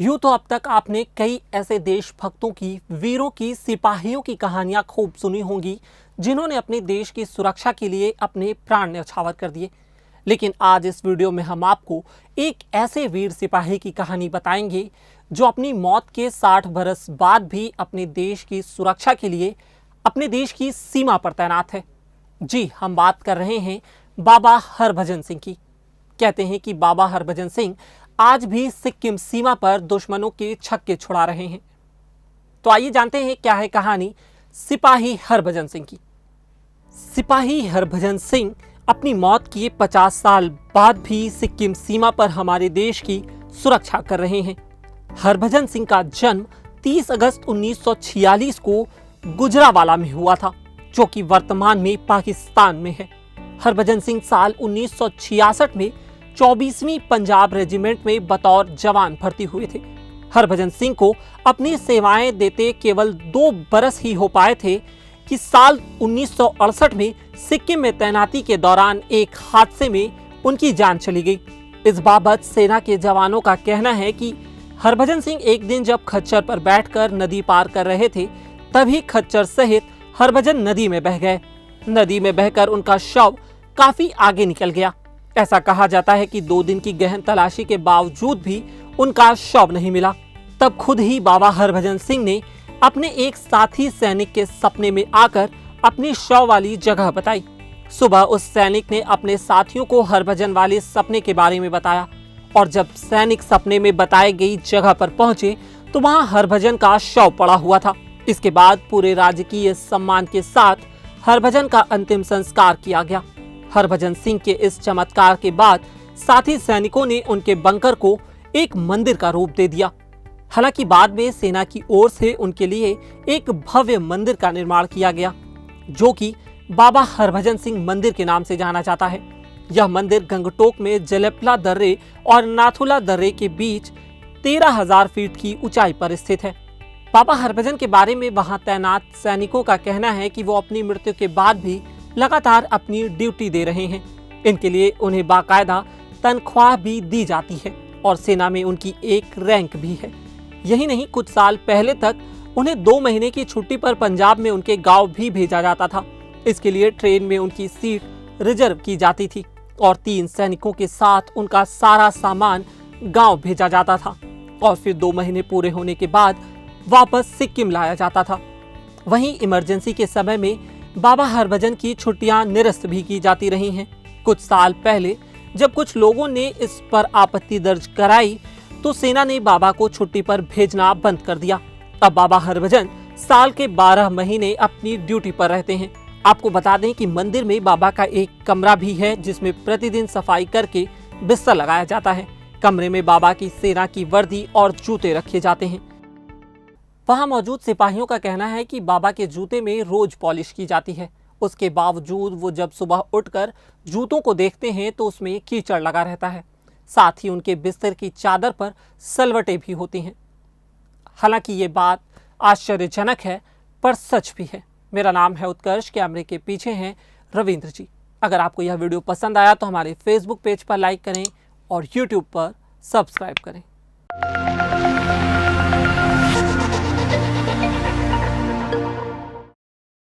यूं तो अब तक आपने कई ऐसे देशभक्तों की, वीरों की, सिपाहियों की कहानियां खूब सुनी होंगी जिन्होंने अपने देश की सुरक्षा के लिए अपने प्राण न्यौछावर कर दिए। लेकिन आज इस वीडियो में हम आपको एक ऐसे वीर सिपाही की कहानी बताएंगे जो अपनी मौत के 60 बरस बाद भी अपने देश की सुरक्षा के लिए अपने देश की सीमा पर तैनात है। जी, हम बात कर रहे हैं बाबा हरभजन सिंह की। कहते हैं कि बाबा हरभजन सिंह आज भी सिक्किम सीमा पर दुश्मनों के छक्के छुड़ा रहे हैं। तो आइए जानते हैं क्या है कहानी सिपाही हरभजन सिंह की। सिपाही हरभजन सिंह अपनी मौत के 50 साल बाद भी सिक्किम सीमा पर हमारे देश की सुरक्षा कर रहे हैं। हरभजन सिंह का जन्म 30 अगस्त 1946 को गुजरावाला में हुआ था, जो कि वर्तमान में पाकिस्तान में है। हरभजन सिंह साल 1966 में 24वीं पंजाब रेजिमेंट में बतौर जवान भर्ती हुए थे। हरभजन सिंह को अपनी सेवाएं देते केवल 2 बरस ही हो पाए थे कि साल 1968 में सिक्किम में तैनाती के दौरान एक हादसे में उनकी जान चली गई। इस बाबत सेना के जवानों का कहना है कि हरभजन सिंह एक दिन जब खच्चर पर बैठकर नदी पार कर रहे थे, तभी खच्चर सहित हरभजन नदी में बह गए। नदी में बहकर उनका शव काफी आगे निकल गया। ऐसा कहा जाता है कि 2 दिन की गहन तलाशी के बावजूद भी उनका शव नहीं मिला। तब खुद ही बाबा हरभजन सिंह ने अपने एक साथी सैनिक के सपने में आकर अपनी शव वाली जगह बताई। सुबह उस सैनिक ने अपने साथियों को हरभजन वाले सपने के बारे में बताया और जब सैनिक सपने में बताई गई जगह पर पहुंचे तो वहां हरभजन का शव पड़ा हुआ था। इसके बाद पूरे राजकीय सम्मान के साथ हरभजन का अंतिम संस्कार किया गया। हरभजन सिंह के इस चमत्कार के बाद साथी सैनिकों ने उनके बंकर को एक मंदिर का रूप दे दिया। हालांकि बाद में सेना की ओर से उनके लिए एक भव्य मंदिर का निर्माण किया गया, जो कि बाबा हरभजन सिंह मंदिर के नाम से जाना जाता है। यह मंदिर गंगटोक में जलेपला दर्रे और नाथुला दर्रे के बीच 13,000 फीट की ऊंचाई पर स्थित है। बाबा हरभजन के बारे में वहां तैनात सैनिकों का कहना है कि वो अपनी मृत्यु के बाद भी लगातार अपनी ड्यूटी दे रहे हैं। इनके लिए उन्हें बाकायदा तनख्वाह भी दी जाती है और सेना में उनकी एक रैंक भी है। यही नहीं, कुछ साल पहले तक उन्हें 2 महीने की छुट्टी पर पंजाब में उनके गांव भी भेजा जाता था। इसके लिए ट्रेन में उनकी सीट रिजर्व की जाती थी और 3 सैनिकों के साथ उनका सारा सामान गांव भेजा जाता था और फिर 2 महीने पूरे होने के बाद वापस सिक्किम लाया जाता था। वहीं इमरजेंसी के समय में बाबा हरभजन की छुट्टियां निरस्त भी की जाती रही हैं। कुछ साल पहले जब कुछ लोगों ने इस पर आपत्ति दर्ज कराई तो सेना ने बाबा को छुट्टी पर भेजना बंद कर दिया। अब बाबा हरभजन साल के 12 महीने अपनी ड्यूटी पर रहते हैं। आपको बता दें कि मंदिर में बाबा का एक कमरा भी है जिसमें प्रतिदिन सफाई करके बिस्तर लगाया जाता है। कमरे में बाबा की सेना की वर्दी और जूते रखे जाते हैं। वहां मौजूद सिपाहियों का कहना है कि बाबा के जूते में रोज पॉलिश की जाती है। उसके बावजूद वो जब सुबह उठकर जूतों को देखते हैं तो उसमें कीचड़ लगा रहता है। साथ ही उनके बिस्तर की चादर पर सलवटें भी होती हैं। हालांकि ये बात आश्चर्यजनक है पर सच भी है। मेरा नाम है उत्कर्ष, कैमरे के पीछे हैं रविंद्र जी। अगर आपको यह वीडियो पसंद आया तो हमारे फेसबुक पेज पर लाइक करें और यूट्यूब पर सब्सक्राइब करें।